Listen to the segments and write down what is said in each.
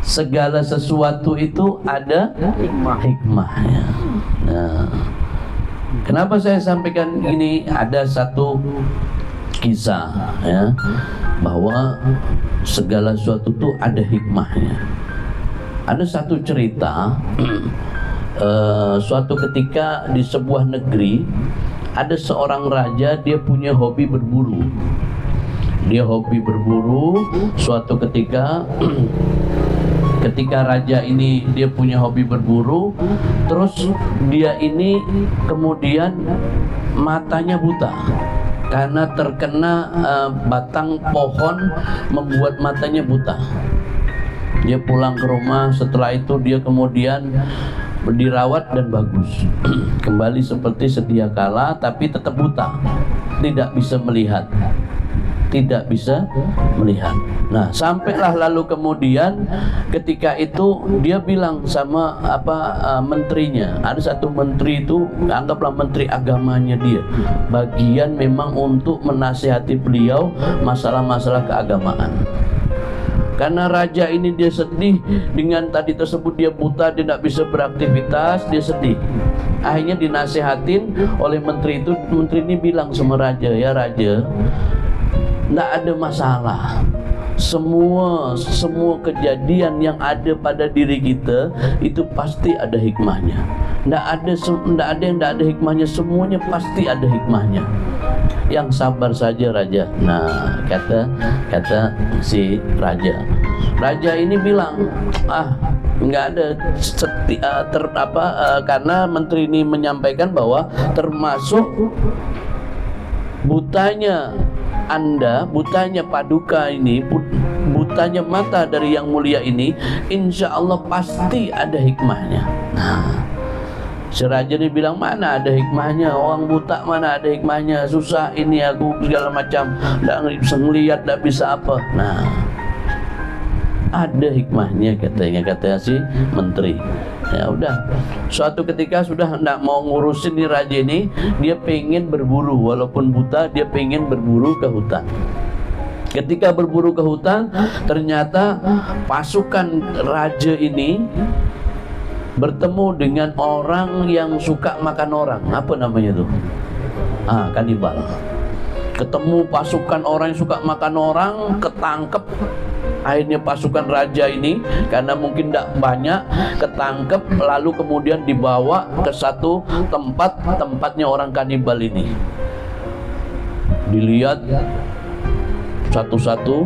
segala sesuatu itu ada hikmahnya. Nah, kenapa saya sampaikan ini? Ada satu kisah ya, bahwa segala sesuatu itu ada hikmahnya. Ada satu cerita suatu ketika di sebuah negeri ada seorang raja, dia punya hobi berburu. Dia hobi berburu. Suatu ketika ketika raja ini dia punya hobi berburu, terus dia ini kemudian matanya buta karena terkena batang pohon membuat matanya buta. Dia pulang ke rumah, setelah itu dia kemudian dirawat dan bagus. Kembali seperti sedia kala, tapi tetap buta, tidak bisa melihat. Tidak bisa melihat. Nah, sampailah lalu kemudian ketika itu dia bilang sama menterinya. Ada satu menteri itu, anggaplah menteri agamanya dia. Bagian memang untuk menasihati beliau masalah-masalah keagamaan. Karena raja ini dia sedih dengan tadi tersebut, dia buta, dia tidak bisa beraktivitas, dia sedih. Akhirnya dinasihatin oleh menteri itu. Menteri ini bilang sama raja, ya raja, tidak ada masalah. Semua kejadian yang ada pada diri kita itu pasti ada hikmahnya. Tidak ada yang tidak ada hikmahnya, semuanya pasti ada hikmahnya. Yang sabar saja raja. Nah, kata si raja. Raja ini bilang, nggak ada karena menteri ini menyampaikan bahwa termasuk butanya Anda, butanya Paduka ini, butanya mata dari yang mulia ini, insya Allah pasti ada hikmahnya. Nah, si raja ini bilang, mana ada hikmahnya, orang buta mana ada hikmahnya, susah ini aku segala macam, tidak bisa ngelihat, tidak bisa apa. Nah, ada hikmahnya kata si menteri. Ya udah, suatu ketika sudah tidak mau ngurusin nih raja ini, dia pengen berburu, walaupun buta dia pengen berburu ke hutan. Ketika berburu ke hutan, ternyata pasukan raja ini bertemu dengan orang yang suka makan orang. Apa namanya tuh? Kanibal. Ketemu pasukan orang yang suka makan orang, ketangkep. Akhirnya pasukan raja ini, karena mungkin tidak banyak, ketangkep, lalu kemudian dibawa ke satu tempatnya orang kanibal ini. Dilihat satu-satu,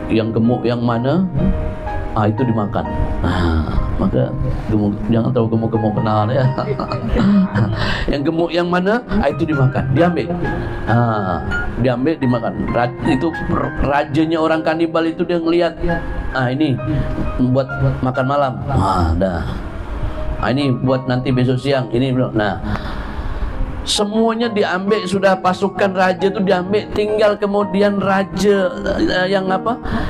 yang gemuk yang mana, itu dimakan. Maka jangan tahu gemuk-gemuk kenal ya. Yang gemuk yang mana, itu dimakan, diambil. Diambil, dimakan. Itu rajanya orang kanibal itu, dia ngelihat, ini buat makan malam. Ini buat nanti besok siang. Ini semuanya diambil, sudah pasukan raja itu diambil, tinggal kemudian raja yang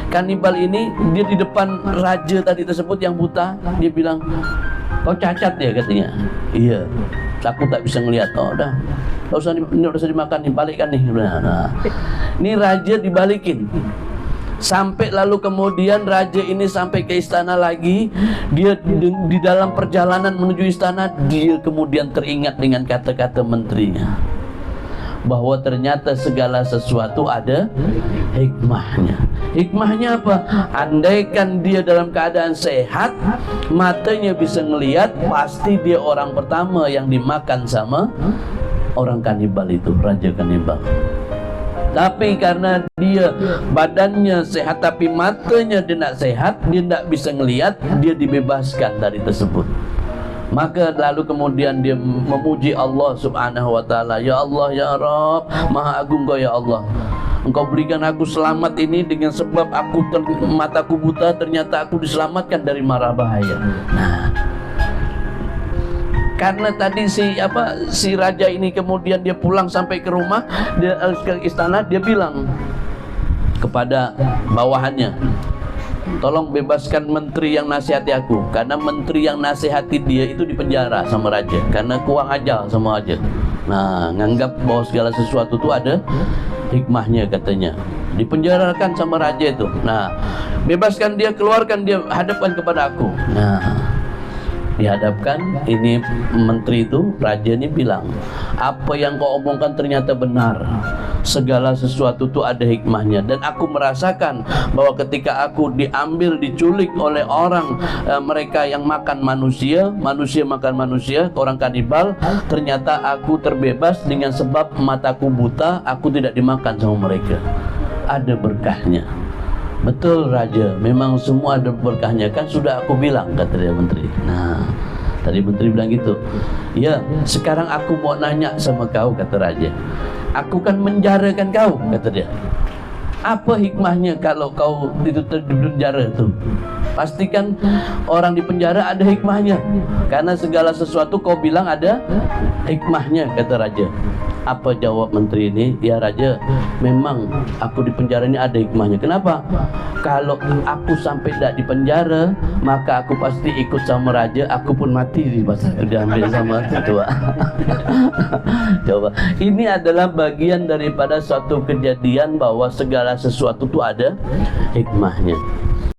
kanibal ini, dia di depan raja tadi tersebut yang buta, dia bilang, kau cacat ya, katanya. Iya, aku tak bisa ngelihat. Udah, ini udah usah dimakan nih, balikkan nih. Ini raja dibalikin. Sampai lalu kemudian raja ini sampai ke istana lagi. Dia di dalam perjalanan menuju istana, dia kemudian teringat dengan kata-kata menterinya, bahwa ternyata segala sesuatu ada hikmahnya. Hikmahnya apa? Andaikan dia dalam keadaan sehat, matanya bisa ngelihat, pasti dia orang pertama yang dimakan sama orang kanibal itu, raja kanibal. Tapi karena dia badannya sehat tapi matanya tidak sehat, dia tidak bisa ngelihat, dia dibebaskan dari tersebut. Maka lalu kemudian dia memuji Allah subhanahu wa ta'ala. Ya Allah, ya Rabb, Maha Agung Kau ya Allah, Engkau berikan aku selamat ini dengan sebab mataku buta, ternyata aku diselamatkan dari mara bahaya. Karena tadi si raja ini kemudian dia pulang sampai ke rumah, dia ke istana, dia bilang kepada bawahannya, tolong bebaskan menteri yang nasihati aku. Karena menteri yang nasihati dia itu dipenjara sama raja karena kurang ajar sama raja. Nganggap bahwa segala sesuatu itu ada hikmahnya katanya. dipenjarakan sama raja itu. Nah, bebaskan dia, keluarkan dia, hadapkan kepada aku. Nah, dihadapkan, ini menteri itu, raja ini bilang, apa yang kau omongkan ternyata benar, segala sesuatu itu ada hikmahnya. Dan aku merasakan bahwa ketika aku diambil, diculik oleh orang, mereka yang makan manusia, manusia makan manusia, orang kanibal, ternyata aku terbebas dengan sebab mataku buta, aku tidak dimakan sama mereka. Ada berkahnya. Betul raja, memang semua ada berkahnya, kan sudah aku bilang, kata dia menteri. Nah, tadi menteri bilang gitu. Ya, sekarang aku mau nanya sama kau, kata raja. Aku kan menjarakan kau, kata dia. Apa hikmahnya kalau kau itu di penjara itu? Pastikan orang di penjara ada hikmahnya, karena segala sesuatu kau bilang ada hikmahnya, kata raja. Apa jawab menteri ini? Ya raja, memang aku di penjara ini ada hikmahnya. Kenapa? Kalau aku sampai tidak di penjara, maka aku pasti ikut sama raja, aku pun mati di masa diambil sama ketua. Coba, ini adalah bagian daripada suatu kejadian bahwa segala sesuatu itu ada hikmahnya.